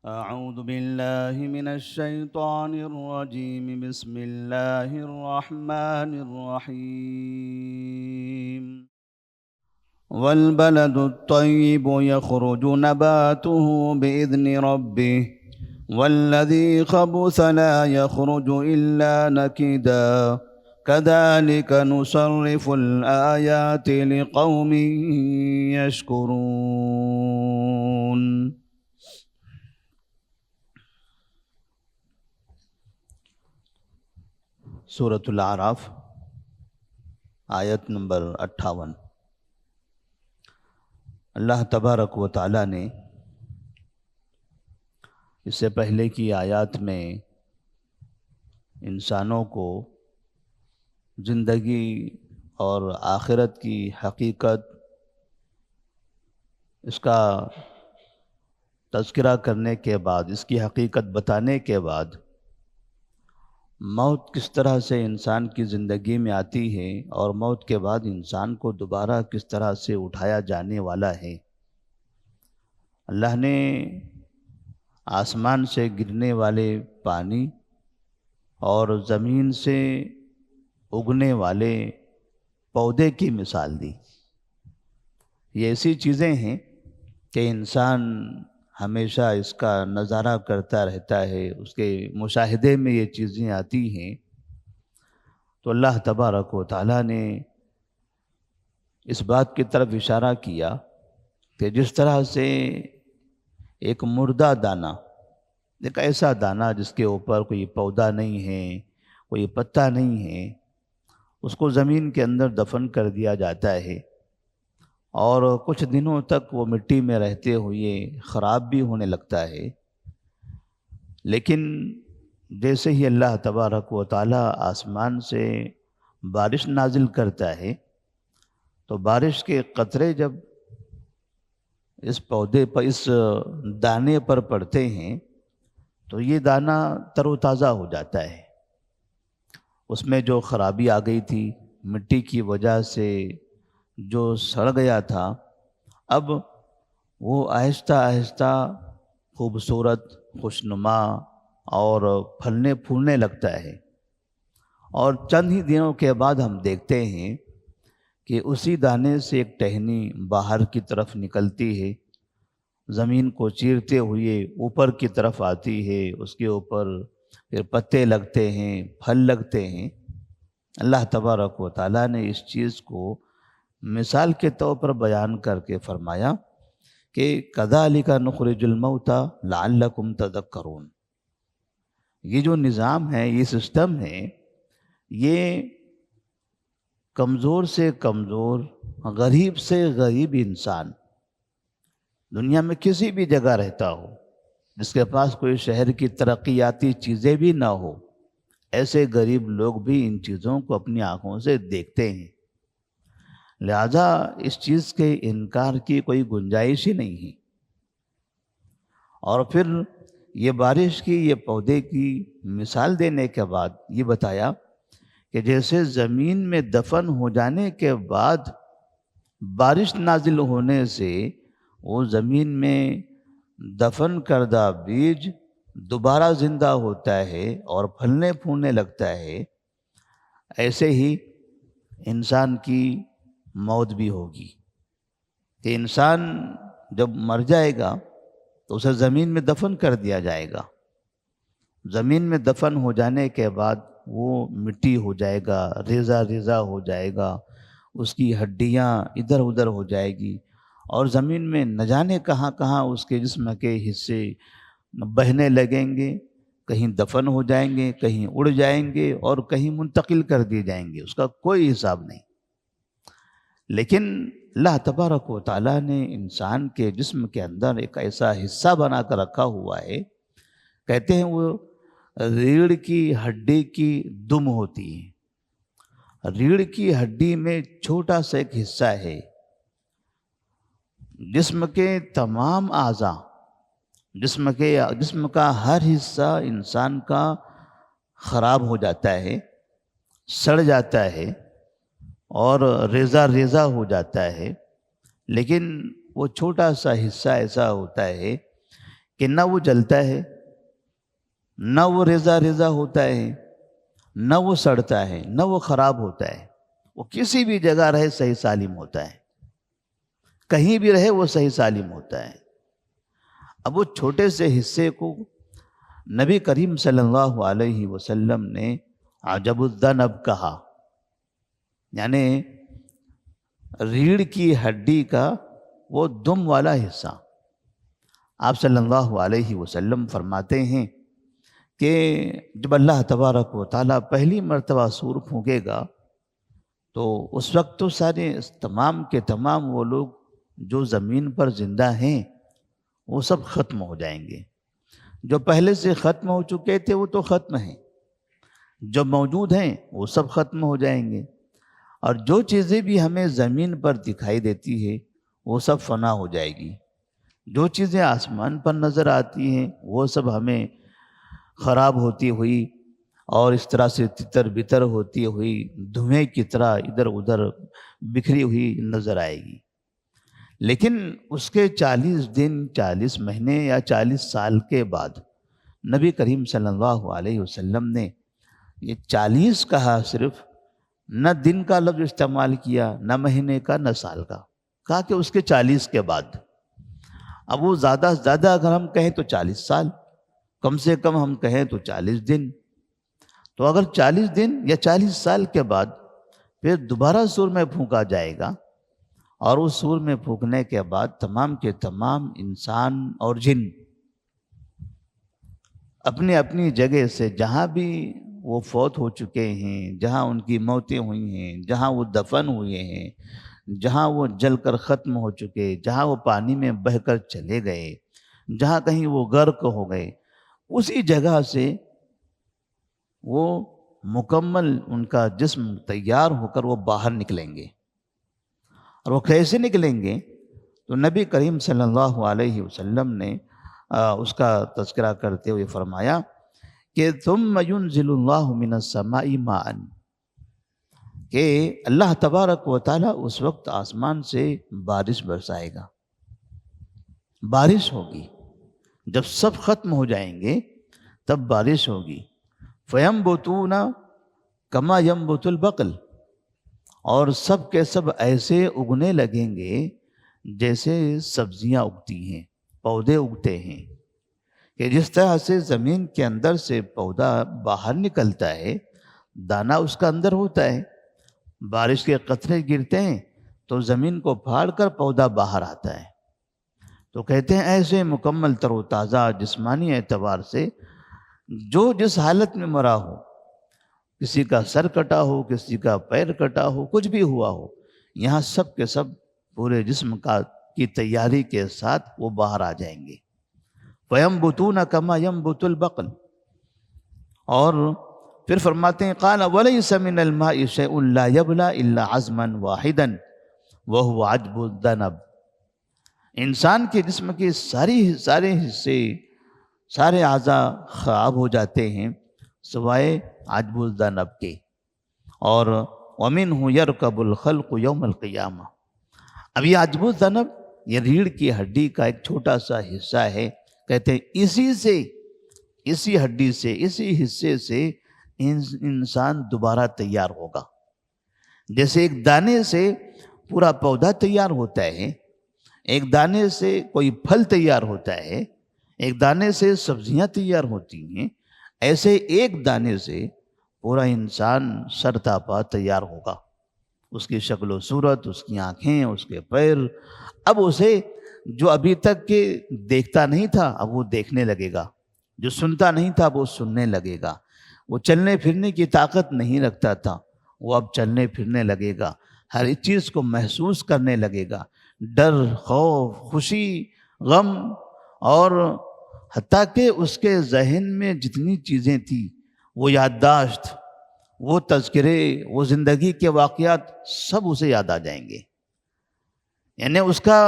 أعوذ بالله من الشيطان الرجيم. بسم الله الرحمن الرحيم. والبلد الطيب يخرج نباته بإذن ربه والذي خبث لا يخرج إلا نكدا كذلك نصرف الآيات لقوم يشكرون. سورۃ الاعراف آیت نمبر 58۔ اللہ تبارک و تعالیٰ نے اس سے پہلے کی آیات میں انسانوں کو زندگی اور آخرت کی حقیقت اس کا تذکرہ کرنے کے بعد، اس کی حقیقت بتانے کے بعد، موت کس طرح سے انسان کی زندگی میں آتی ہے اور موت کے بعد انسان کو دوبارہ کس طرح سے اٹھایا جانے والا ہے۔ اللہ نے آسمان سے گرنے والے پانی اور زمین سے اگنے والے پودے کی مثال دی۔ یہ ایسی چیزیں ہیں کہ انسان ہمیشہ اس کا نظارہ کرتا رہتا ہے، اس کے مشاہدے میں یہ چیزیں آتی ہیں۔ تو اللہ تبارک و تعالیٰ نے اس بات کی طرف اشارہ کیا کہ جس طرح سے ایک مردہ دانہ، ایک ایسا دانہ جس کے اوپر کوئی پودا نہیں ہے، کوئی پتا نہیں ہے، اس کو زمین کے اندر دفن کر دیا جاتا ہے اور کچھ دنوں تک وہ مٹی میں رہتے ہوئے خراب بھی ہونے لگتا ہے، لیکن جیسے ہی اللہ تبارک و تعالیٰ آسمان سے بارش نازل کرتا ہے تو بارش کے قطرے جب اس پودے پر، اس دانے پر پڑتے ہیں تو یہ دانہ تر و تازہ ہو جاتا ہے۔ اس میں جو خرابی آ گئی تھی مٹی کی وجہ سے، جو سڑ گیا تھا، اب وہ آہستہ آہستہ خوبصورت، خوشنما اور پھلنے پھولنے لگتا ہے، اور چند ہی دنوں کے بعد ہم دیکھتے ہیں کہ اسی دانے سے ایک ٹہنی باہر کی طرف نکلتی ہے، زمین کو چیرتے ہوئے اوپر کی طرف آتی ہے، اس کے اوپر پھر پتے لگتے ہیں، پھل لگتے ہیں۔ اللہ تبارک و تعالیٰ نے اس چیز کو مثال کے طور پر بیان کر کے فرمایا کہ کذالک نخرج الموتى لعلکم تذکرون۔ یہ جو نظام ہے، یہ سسٹم ہے، یہ کمزور سے کمزور، غریب سے غریب انسان، دنیا میں کسی بھی جگہ رہتا ہو، جس کے پاس کوئی شہر کی ترقیاتی چیزیں بھی نہ ہو، ایسے غریب لوگ بھی ان چیزوں کو اپنی آنکھوں سے دیکھتے ہیں، لہذا اس چیز کے انکار کی کوئی گنجائش ہی نہیں ہے۔ اور پھر یہ بارش کی، یہ پودے کی مثال دینے کے بعد یہ بتایا کہ جیسے زمین میں دفن ہو جانے کے بعد بارش نازل ہونے سے وہ زمین میں دفن کردہ بیج دوبارہ زندہ ہوتا ہے اور پھلنے پھولنے لگتا ہے، ایسے ہی انسان کی موت بھی ہوگی کہ انسان جب مر جائے گا تو اسے زمین میں دفن کر دیا جائے گا۔ زمین میں دفن ہو جانے کے بعد وہ مٹی ہو جائے گا، ریزہ ریزہ ہو جائے گا، اس کی ہڈیاں ادھر ادھر ہو جائے گی، اور زمین میں نہ جانے کہاں کہاں اس کے جسم کے حصے بہنے لگیں گے، کہیں دفن ہو جائیں گے، کہیں اڑ جائیں گے، اور کہیں منتقل کر دیے جائیں گے، اس کا کوئی حساب نہیں۔ لیکن اللہ تبارک و تعالیٰ نے انسان کے جسم کے اندر ایک ایسا حصہ بنا کر رکھا ہوا ہے، کہتے ہیں وہ ریڑھ کی ہڈی کی دم ہوتی ہے۔ ریڑھ کی ہڈی میں چھوٹا سا ایک حصہ ہے، جسم کے تمام اعضاء، جسم کا ہر حصہ انسان کا خراب ہو جاتا ہے، سڑ جاتا ہے اور ریزہ ریزہ ہو جاتا ہے، لیکن وہ چھوٹا سا حصہ ایسا ہوتا ہے کہ نہ وہ جلتا ہے، نہ وہ ریزہ ریزہ ہوتا ہے، نہ وہ سڑتا ہے، نہ وہ خراب ہوتا ہے. وہ کسی بھی جگہ رہے صحیح سالم ہوتا ہے، کہیں بھی رہے وہ صحیح سالم ہوتا ہے. اب وہ چھوٹے سے حصے کو نبی کریم صلی اللہ علیہ وسلم نے عجب الذنب کہا، یعنی ریڑھ کی ہڈی کا وہ دم والا حصہ. آپ صلی اللہ علیہ وسلم فرماتے ہیں کہ جب اللہ تبارک و تعالیٰ پہلی مرتبہ سور پھونکے گا تو اس وقت تو سارے تمام کے تمام وہ لوگ جو زمین پر زندہ ہیں وہ سب ختم ہو جائیں گے. جو پہلے سے ختم ہو چکے تھے وہ تو ختم ہیں، جو موجود ہیں وہ سب ختم ہو جائیں گے، اور جو چیزیں بھی ہمیں زمین پر دکھائی دیتی ہے وہ سب فنا ہو جائے گی. جو چیزیں آسمان پر نظر آتی ہیں وہ سب ہمیں خراب ہوتی ہوئی اور اس طرح سے تتر بتر ہوتی ہوئی دھوئیں کی طرح ادھر ادھر بکھری ہوئی نظر آئے گی. لیکن اس کے 40 دن 40 مہینے یا 40 سال کے بعد نبی کریم صلی اللہ علیہ وسلم نے یہ 40 کہا، صرف نہ دن کا لفظ استعمال کیا، نہ مہینے کا، نہ سال کا، کہا کہ اس کے 40 کے بعد. اب وہ زیادہ سے زیادہ اگر ہم کہیں تو 40 سال، کم سے کم ہم کہیں تو 40 دن. تو اگر 40 دن یا 40 سال کے بعد پھر دوبارہ سور میں پھونکا جائے گا، اور اس سور میں پھونکنے کے بعد تمام کے تمام انسان اور جن اپنی اپنی جگہ سے جہاں بھی وہ فوت ہو چکے ہیں، جہاں ان کی موتیں ہوئی ہیں، جہاں وہ دفن ہوئے ہیں، جہاں وہ جل کر ختم ہو چکے، جہاں وہ پانی میں بہہ کر چلے گئے، جہاں کہیں وہ غرق ہو گئے، اسی جگہ سے وہ مکمل ان کا جسم تیار ہو کر وہ باہر نکلیں گے. اور وہ کیسے نکلیں گے؟ تو نبی کریم صلی اللہ علیہ وسلم نے اس کا تذکرہ کرتے ہوئے فرمایا کہ ثم ينزل اللہ من السماء ماء، کہ اللہ تبارک و تعالیٰ اس وقت آسمان سے بارش برسائے گا. بارش ہوگی جب سب ختم ہو جائیں گے تب بارش ہوگی. فَيَنْبُتُونَ كَمَا يَنْبُتُ الْبَقْلُ، اور سب کے سب ایسے اگنے لگیں گے جیسے سبزیاں اگتی ہیں، پودے اگتے ہیں. کہ جس طرح سے زمین کے اندر سے پودا باہر نکلتا ہے، دانہ اس کا اندر ہوتا ہے، بارش کے قطرے گرتے ہیں تو زمین کو پھاڑ کر پودا باہر آتا ہے. تو کہتے ہیں ایسے مکمل تر و تازہ جسمانی اعتبار سے جو جس حالت میں مرا ہو، کسی کا سر کٹا ہو، کسی کا پیر کٹا ہو، کچھ بھی ہوا ہو، یہاں سب کے سب پورے جسم کی تیاری کے ساتھ وہ باہر آ جائیں گے. فَيَنْبُتُونَ كَمَا يَنْبُتُ الْبَقْلُ، اور پھر فرماتے ہیں قَالَ وَلَيْسَ مِنَ الْمَاءِ شَيْءٌ لَا يَبْلَى إِلَّا عَزْمًا وَاحِدًا وَهُوَ عَجْبُ الذَّنَبِ. انسان کے جسم کے سارے حصے، سارے اعضاء خراب ہو جاتے ہیں سوائے عجب الذنب کے. اور وَمِنْهُ يَرْكَبُ الْخَلْقُ يَوْمَ الْقِيَامَةِ. اب یہ عجب الذنب یہ ریڑھ کی ہڈی کا ایک چھوٹا سا حصہ ہے. کہتے ہیں اسی ہڈی سے، اسی حصے سے انسان دوبارہ تیار ہوگا. جیسے ایک دانے سے پورا پودا تیار ہوتا ہے، ایک دانے سے کوئی پھل تیار ہوتا ہے، ایک دانے سے سبزیاں تیار ہوتی ہیں، ایسے ایک دانے سے پورا انسان سر تا پا تیار ہوگا. اس کی شکل و صورت، اس کی آنکھیں، اس کے پیر، اب اسے جو ابھی تک کہ دیکھتا نہیں تھا اب وہ دیکھنے لگے گا، جو سنتا نہیں تھا اب وہ سننے لگے گا، وہ چلنے پھرنے کی طاقت نہیں رکھتا تھا وہ اب چلنے پھرنے لگے گا، ہر ایک چیز کو محسوس کرنے لگے گا، ڈر، خوف، خوشی، غم، اور حتیٰ کہ اس کے ذہن میں جتنی چیزیں تھیں وہ یادداشت، وہ تذکرے، وہ زندگی کے واقعات سب اسے یاد آ جائیں گے. یعنی اس کا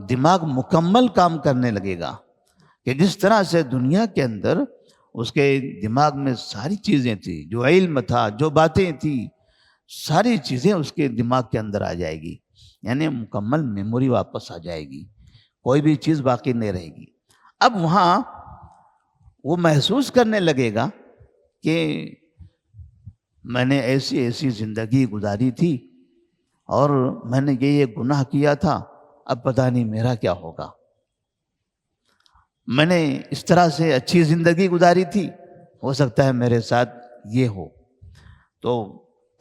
دماغ مکمل کام کرنے لگے گا کہ جس طرح سے دنیا کے اندر اس کے دماغ میں ساری چیزیں تھیں، جو علم تھا، جو باتیں تھیں، ساری چیزیں اس کے دماغ کے اندر آ جائے گی. یعنی مکمل میموری واپس آ جائے گی، کوئی بھی چیز باقی نہیں رہے گی. اب وہاں وہ محسوس کرنے لگے گا کہ میں نے ایسی ایسی زندگی گزاری تھی اور میں نے یہ گناہ کیا تھا، اب پتہ نہیں میرا کیا ہوگا۔ میں نے اس طرح سے اچھی زندگی گزاری تھی، ہو سکتا ہے میرے ساتھ یہ ہو۔ تو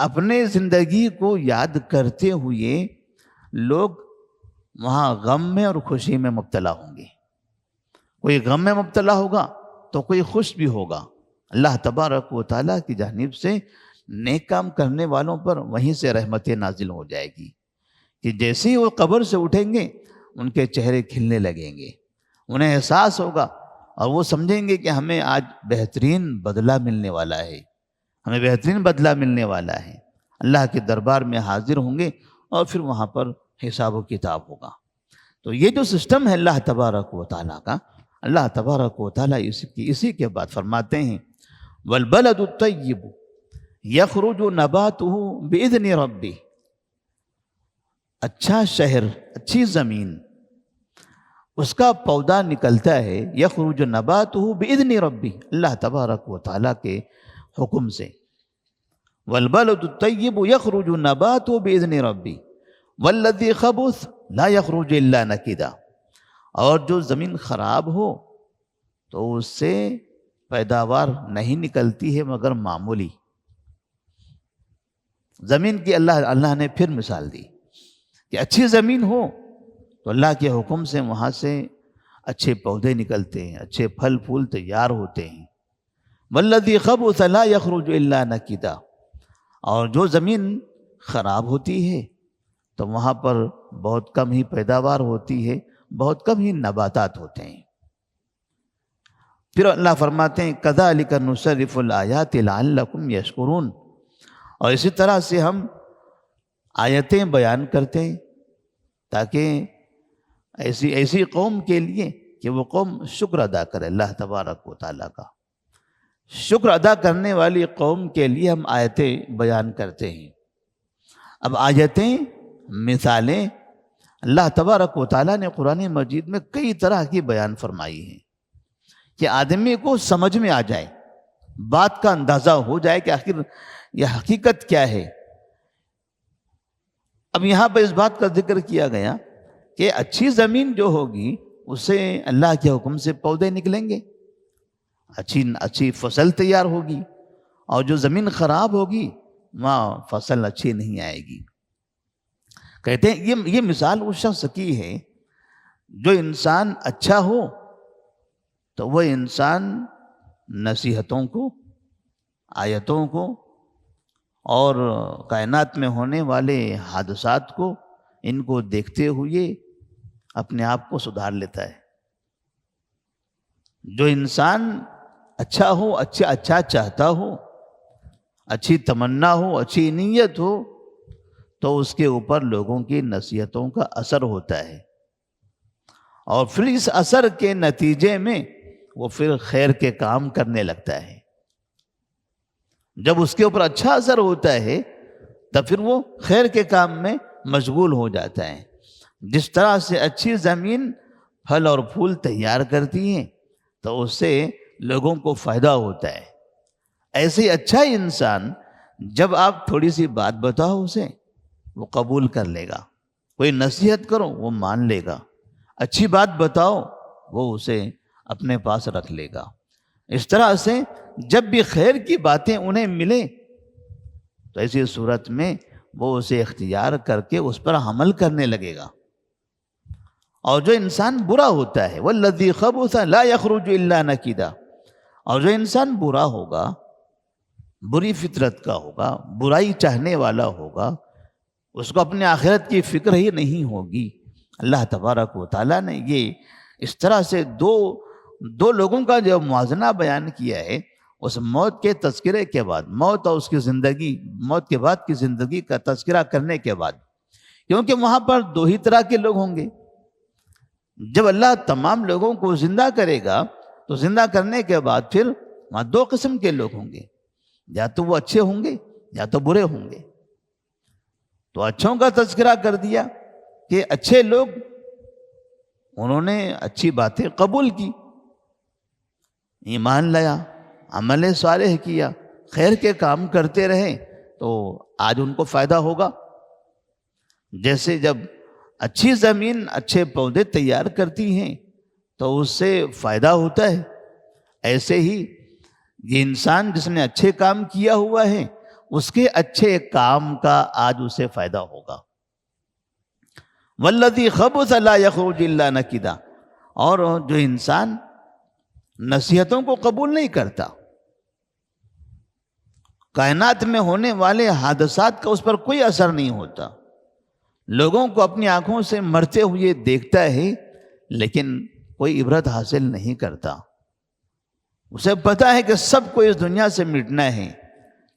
اپنے زندگی کو یاد کرتے ہوئے لوگ وہاں غم میں اور خوشی میں مبتلا ہوں گے۔ کوئی غم میں مبتلا ہوگا تو کوئی خوش بھی ہوگا۔ اللہ تبارک و تعالیٰ کی جانب سے نیک کام کرنے والوں پر وہیں سے رحمت نازل ہو جائے گی کہ جیسے ہی وہ قبر سے اٹھیں گے ان کے چہرے کھلنے لگیں گے، انہیں احساس ہوگا اور وہ سمجھیں گے کہ ہمیں آج بہترین بدلہ ملنے والا ہے، ہمیں بہترین بدلہ ملنے والا ہے۔ اللہ کے دربار میں حاضر ہوں گے اور پھر وہاں پر حساب و کتاب ہوگا۔ تو یہ جو سسٹم ہے اللہ تبارک و تعالیٰ کا، اللہ تبارک و تعالیٰ اسی کے بعد فرماتے ہیں وَالْبَلَدُ الطَّيِّبُ يَخْرُجُ نَبَاتُهُ بِإِذْنِ رَبِّهِ، اچھا شہر، اچھی زمین، اس کا پودا نکلتا ہے، یخرج نباتہ بإذن ربی، اللہ تبارک و تعالیٰ کے حکم سے۔ والبلد الطیب یخرج نباتہ بإذن ربی والذی خبث لا یخرج الا نکدا، اور جو زمین خراب ہو تو اس سے پیداوار نہیں نکلتی ہے مگر معمولی۔ زمین کی اللہ نے پھر مثال دی کہ اچھی زمین ہو تو اللہ کے حکم سے وہاں سے اچھے پودے نکلتے ہیں، اچھے پھل پھول تیار ہوتے ہیں۔ والذی خبث لا یخرج الا نکدا، اور جو زمین خراب ہوتی ہے تو وہاں پر بہت کم ہی پیداوار ہوتی ہے، بہت کم ہی نباتات ہوتے ہیں۔ پھر اللہ فرماتے ہیں کذالک نصرف الآیات لعلکم یشکرون، اور اسی طرح سے ہم آیتیں بیان کرتے ہیں تاکہ ایسی قوم کے لیے کہ وہ قوم شکر ادا کرے اللہ تبارک و تعالیٰ کا۔ شکر ادا کرنے والی قوم کے لیے ہم آیتیں بیان کرتے ہیں۔ اب آیتیں، مثالیں اللہ تبارک و تعالیٰ نے قرآن مجید میں کئی طرح کی بیان فرمائی ہیں کہ آدمی کو سمجھ میں آ جائے، بات کا اندازہ ہو جائے کہ آخر یہ حقیقت کیا ہے۔ اب یہاں پہ اس بات کا ذکر کیا گیا کہ اچھی زمین جو ہوگی اس سے اللہ کے حکم سے پودے نکلیں گے، اچھی فصل تیار ہوگی، اور جو زمین خراب ہوگی وہاں فصل اچھی نہیں آئے گی۔ کہتے ہیں یہ مثال اس شخص کی ہے جو انسان اچھا ہو تو وہ انسان نصیحتوں کو، آیتوں کو اور کائنات میں ہونے والے حادثات کو، ان کو دیکھتے ہوئے اپنے آپ کو سدھار لیتا ہے۔ جو انسان اچھا ہو، اچھا چاہتا ہو، اچھی تمنا ہو، اچھی نیت ہو، تو اس کے اوپر لوگوں کی نصیحتوں کا اثر ہوتا ہے، اور پھر اس اثر کے نتیجے میں وہ پھر خیر کے کام کرنے لگتا ہے۔ جب اس کے اوپر اچھا اثر ہوتا ہے تب پھر وہ خیر کے کام میں مشغول ہو جاتا ہے۔ جس طرح سے اچھی زمین پھل اور پھول تیار کرتی ہے تو اس سے لوگوں کو فائدہ ہوتا ہے، ایسے ہی اچھا انسان جب آپ تھوڑی سی بات بتاؤ اسے، وہ قبول کر لے گا۔ کوئی نصیحت کرو وہ مان لے گا، اچھی بات بتاؤ وہ اسے اپنے پاس رکھ لے گا۔ اس طرح سے جب بھی خیر کی باتیں انہیں ملیں تو ایسی صورت میں وہ اسے اختیار کر کے اس پر عمل کرنے لگے گا۔ اور جو انسان برا ہوتا ہے والذی خبث لا یخرج الا نکدا، اور جو انسان برا ہوگا، بری فطرت کا ہوگا، برائی چاہنے والا ہوگا، اس کو اپنے آخرت کی فکر ہی نہیں ہوگی۔ اللہ تبارک و تعالیٰ نے یہ اس طرح سے دو لوگوں کا جو موازنہ بیان کیا ہے، اس موت کے تذکرے کے بعد، موت اور اس کی زندگی، موت کے بعد کی زندگی کا تذکرہ کرنے کے بعد، کیونکہ وہاں پر دو ہی طرح کے لوگ ہوں گے۔ جب اللہ تمام لوگوں کو زندہ کرے گا تو زندہ کرنے کے بعد پھر وہاں دو قسم کے لوگ ہوں گے، یا تو وہ اچھے ہوں گے یا تو برے ہوں گے۔ تو اچھوں کا تذکرہ کر دیا کہ اچھے لوگ، انہوں نے اچھی باتیں قبول کی، ایمان لایا، عمل صالح کیا، خیر کے کام کرتے رہے تو آج ان کو فائدہ ہوگا۔ جیسے جب اچھی زمین اچھے پودے تیار کرتی ہیں تو اس سے فائدہ ہوتا ہے، ایسے ہی یہ انسان جس نے اچھے کام کیا ہوا ہے اس کے اچھے کام کا آج اسے فائدہ ہوگا۔ والذی خبث لا یخرج الا نکدا، اور جو انسان نصیحتوں کو قبول نہیں کرتا، کائنات میں ہونے والے حادثات کا اس پر کوئی اثر نہیں ہوتا، لوگوں کو اپنی آنکھوں سے مرتے ہوئے دیکھتا ہے لیکن کوئی عبرت حاصل نہیں کرتا، اسے پتا ہے کہ سب کو اس دنیا سے مٹنا ہے،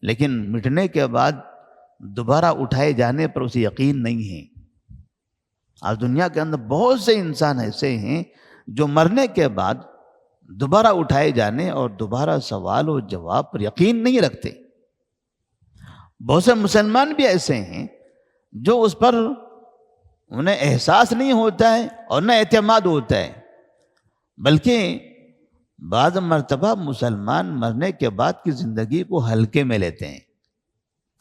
لیکن مٹنے کے بعد دوبارہ اٹھائے جانے پر اسے یقین نہیں ہے۔ آج دنیا کے اندر بہت سے انسان ایسے ہیں جو مرنے کے بعد دوبارہ اٹھائے جانے اور دوبارہ سوال و جواب پر یقین نہیں رکھتے۔ بہت سے مسلمان بھی ایسے ہیں جو اس پر انہیں احساس نہیں ہوتا ہے اور نہ اعتماد ہوتا ہے، بلکہ بعض مرتبہ مسلمان مرنے کے بعد کی زندگی کو ہلکے میں لیتے ہیں،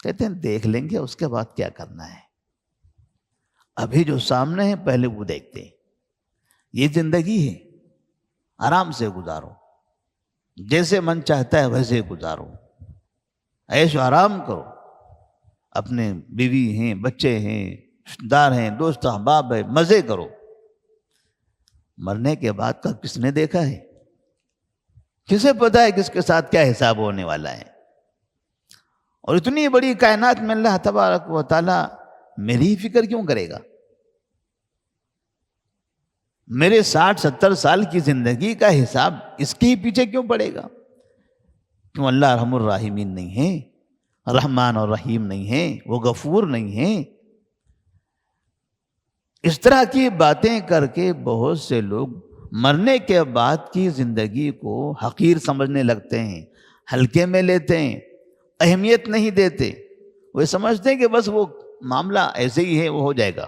کہتے ہیں دیکھ لیں گے اس کے بعد کیا کرنا ہے، ابھی جو سامنے ہے پہلے وہ دیکھتے ہیں، یہ زندگی ہے، آرام سے گزارو، جیسے من چاہتا ہے ویسے گزارو، عیش و آرام کرو، اپنے بیوی ہیں، بچے ہیں، رشتہ دار ہیں، دوست احباب ہیں، مزے کرو۔ مرنے کے بعد کا کس نے دیکھا ہے؟ کسے پتا ہے کس کے ساتھ کیا حساب ہونے والا ہے؟ اور اتنی بڑی کائنات میں اللہ تبارک و تعالی میری ہی فکر کیوں کرے گا؟ میرے 60-70 سال کی زندگی کا حساب اس کے ہی پیچھے کیوں پڑے گا؟ کیوں اللہ ارحم الراحمین نہیں ہے، رحمان اور رحیم نہیں ہے، وہ غفور نہیں ہے؟ اس طرح کی باتیں کر کے بہت سے لوگ مرنے کے بعد کی زندگی کو حقیر سمجھنے لگتے ہیں، ہلکے میں لیتے ہیں، اہمیت نہیں دیتے، وہ سمجھتے ہیں کہ بس وہ معاملہ ایسے ہی ہے، وہ ہو جائے گا،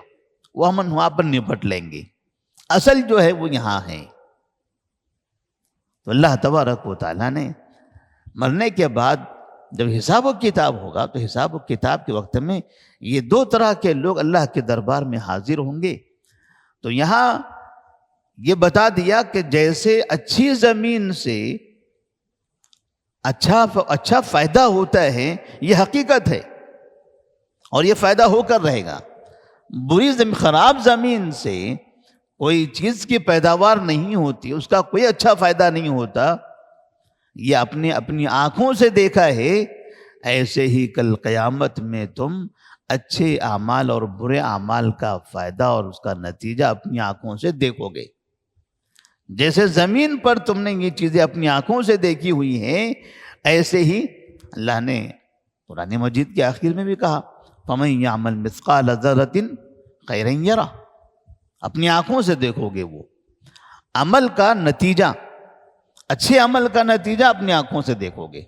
وہ ہم وہاں پر نپٹ لیں گے، اصل جو ہے وہ یہاں ہے۔ تو اللہ تبارک و تعالیٰ نے مرنے کے بعد جب حساب و کتاب ہوگا تو حساب و کتاب کے وقت میں یہ دو طرح کے لوگ اللہ کے دربار میں حاضر ہوں گے۔ تو یہاں یہ بتا دیا کہ جیسے اچھی زمین سے اچھا فائدہ ہوتا ہے، یہ حقیقت ہے اور یہ فائدہ ہو کر رہے گا۔ بری خراب زمین سے کوئی چیز کی پیداوار نہیں ہوتی، اس کا کوئی اچھا فائدہ نہیں ہوتا، یہ اپنی آنکھوں سے دیکھا ہے۔ ایسے ہی کل قیامت میں تم اچھے اعمال اور برے اعمال کا فائدہ اور اس کا نتیجہ اپنی آنکھوں سے دیکھو گے۔ جیسے زمین پر تم نے یہ چیزیں اپنی آنکھوں سے دیکھی ہوئی ہیں، ایسے ہی اللہ نے قرآن مجید کے آخر میں بھی کہا فَمَن يَعْمَلْ مِثْقَالَ ذَرَّةٍ خَيْرًا يَرَهُ، اپنی آنکھوں سے دیکھو گے، وہ عمل کا نتیجہ، اچھے عمل کا نتیجہ اپنی آنکھوں سے دیکھو گے۔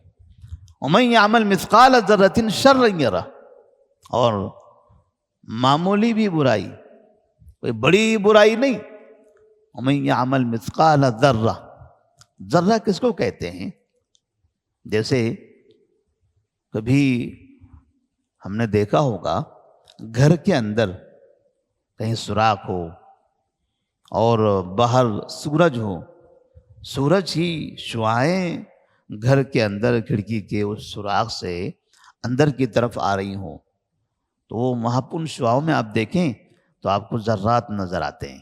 وَمَن يَعْمَلْ مِثْقَالَ ذَرَّةٍ شَرًّا يَرَهُ، اور معمولی بھی برائی، کوئی بڑی برائی نہیں، وَمَن يَعْمَلْ مِثْقَالَ ذَرَّةٍ، ذرہ کس کو کہتے ہیں؟ جیسے کبھی ہم نے دیکھا ہوگا گھر کے اندر کہیں سوراخ ہو اور باہر سورج ہو، سورج ہی شعاعیں گھر کے اندر کھڑکی کے اس سوراخ سے اندر کی طرف آ رہی ہوں، تو وہ وہاں ان شعاعوں میں آپ دیکھیں تو آپ کو ذرات نظر آتے ہیں۔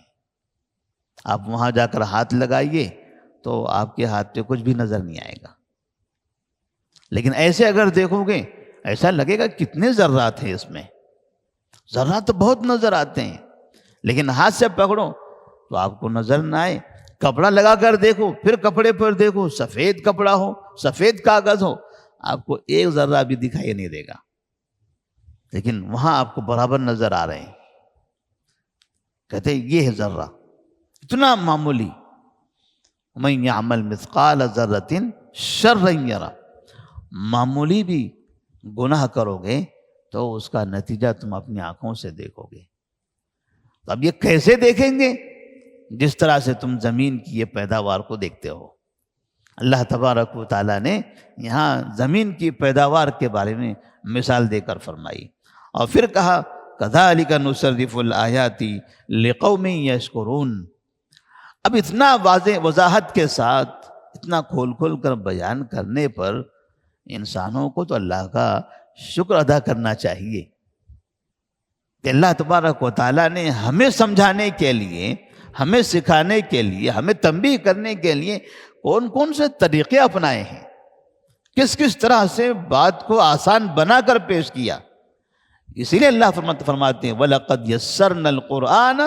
آپ وہاں جا کر ہاتھ لگائیے تو آپ کے ہاتھ پہ کچھ بھی نظر نہیں آئے گا، لیکن ایسے اگر دیکھو گے ایسا لگے گا کتنے ذرات ہیں اس میں، ذرات تو بہت نظر آتے ہیں، لیکن ہاتھ سے پکڑو تو آپ کو نظر نہ آئے، کپڑا لگا کر دیکھو، پھر کپڑے پر دیکھو، سفید کپڑا ہو، سفید کاغذ ہو، آپ کو ایک ذرہ بھی دکھائی نہیں دے گا، لیکن وہاں آپ کو برابر نظر آ رہے ہیں۔ کہتے ہیں یہ ہے ذرہ، اتنا معمولی۔ وَمَن يَعْمَلْ مِثْقَالَ ذَرَّةٍ شَرًّا يَرَهُ، معمولی بھی گناہ کرو گے تو اس کا نتیجہ تم اپنی آنکھوں سے دیکھو گے۔ تو اب یہ کیسے دیکھیں گے؟ جس طرح سے تم زمین کی یہ پیداوار کو دیکھتے ہو، اللہ تبارک و تعالیٰ نے یہاں زمین کی پیداوار کے بارے میں مثال دے کر فرمائی، اور پھر کہا کذالک نصرف الآیات لقوم یشکرون۔ اب اتنا واضح وضاحت کے ساتھ، اتنا کھول کھول کر بیان کرنے پر انسانوں کو تو اللہ کا شکر ادا کرنا چاہیے کہ اللہ تبارک و تعالیٰ نے ہمیں سمجھانے کے لیے، ہمیں سکھانے کے لیے، ہمیں تنبیہ کرنے کے لیے کون کون سے طریقے اپنائے ہیں، کس کس طرح سے بات کو آسان بنا کر پیش کیا۔ اسی لیے اللہ فرماتے ہیں وَلَقَدْ يَسَّرْنَا الْقُرْآنَ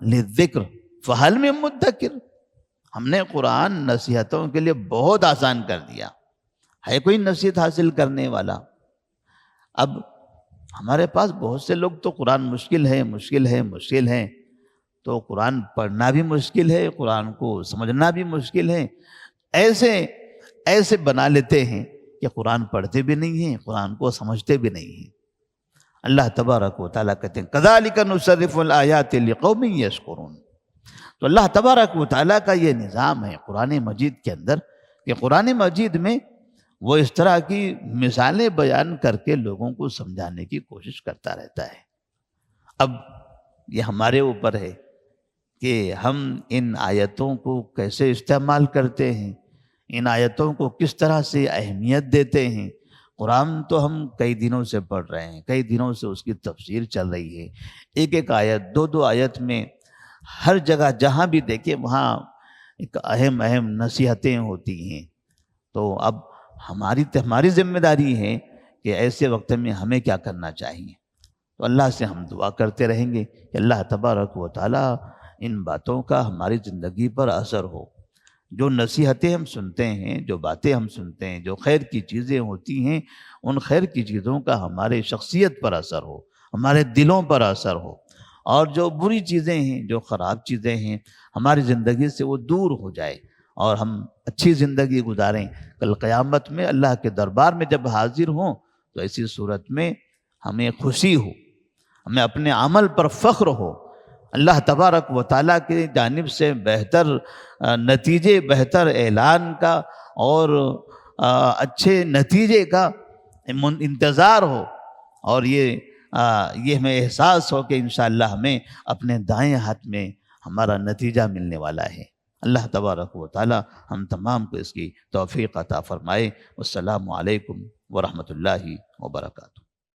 لِلذِّكْرِ فَهَلْ مِن مُدَّكِرٍ۔ ہم نے قرآن نصیحتوں کے لیے بہت آسان کر دیا، ہے کوئی نصیحت حاصل کرنے والا؟ اب ہمارے پاس بہت سے لوگ تو قرآن مشکل ہے مشکل ہے مشکل ہے، تو قرآن پڑھنا بھی مشکل ہے، قرآن کو سمجھنا بھی مشکل ہے، ایسے بنا لیتے ہیں کہ قرآن پڑھتے بھی نہیں ہیں، قرآن کو سمجھتے بھی نہیں ہیں۔ اللہ تبارک و تعالیٰ کہتے ہیں کذالک نصرف الآیات لقوم یشکرون۔ تو اللہ تبارک و تعالیٰ کا یہ نظام ہے قرآن مجید کے اندر کہ قرآن مجید میں وہ اس طرح کی مثالیں بیان کر کے لوگوں کو سمجھانے کی کوشش کرتا رہتا ہے۔ اب یہ ہمارے اوپر ہے کہ ہم ان آیتوں کو کیسے استعمال کرتے ہیں، ان آیتوں کو کس طرح سے اہمیت دیتے ہیں۔ قرآن تو ہم کئی دنوں سے پڑھ رہے ہیں، کئی دنوں سے اس کی تفسیر چل رہی ہے، ایک ایک آیت، دو آیت میں ہر جگہ جہاں بھی دیکھیں وہاں ایک اہم نصیحتیں ہوتی ہیں۔ تو اب ہماری ذمہ داری ہے کہ ایسے وقت میں ہمیں کیا کرنا چاہیے۔ تو اللہ سے ہم دعا کرتے رہیں گے کہ اللہ تبارک و تعالیٰ ان باتوں کا ہماری زندگی پر اثر ہو، جو نصیحتیں ہم سنتے ہیں، جو باتیں ہم سنتے ہیں، جو خیر کی چیزیں ہوتی ہیں، ان خیر کی چیزوں کا ہمارے شخصیت پر اثر ہو، ہمارے دلوں پر اثر ہو، اور جو بری چیزیں ہیں، جو خراب چیزیں ہیں، ہماری زندگی سے وہ دور ہو جائے اور ہم اچھی زندگی گزاریں۔ کل قیامت میں اللہ کے دربار میں جب حاضر ہوں تو ایسی صورت میں ہمیں خوشی ہو، ہمیں اپنے عمل پر فخر ہو، اللہ تبارک و تعالیٰ کی جانب سے بہتر نتیجے، بہتر اعلان کا اور اچھے نتیجے کا انتظار ہو، اور یہ ہمیں احساس ہو کہ انشاءاللہ ہمیں اپنے دائیں ہاتھ میں ہمارا نتیجہ ملنے والا ہے۔ اللہ تبارک و تعالیٰ ہم تمام کو اس کی توفیق عطا فرمائے۔ والسلام علیکم ورحمۃ اللہ وبرکاتہ۔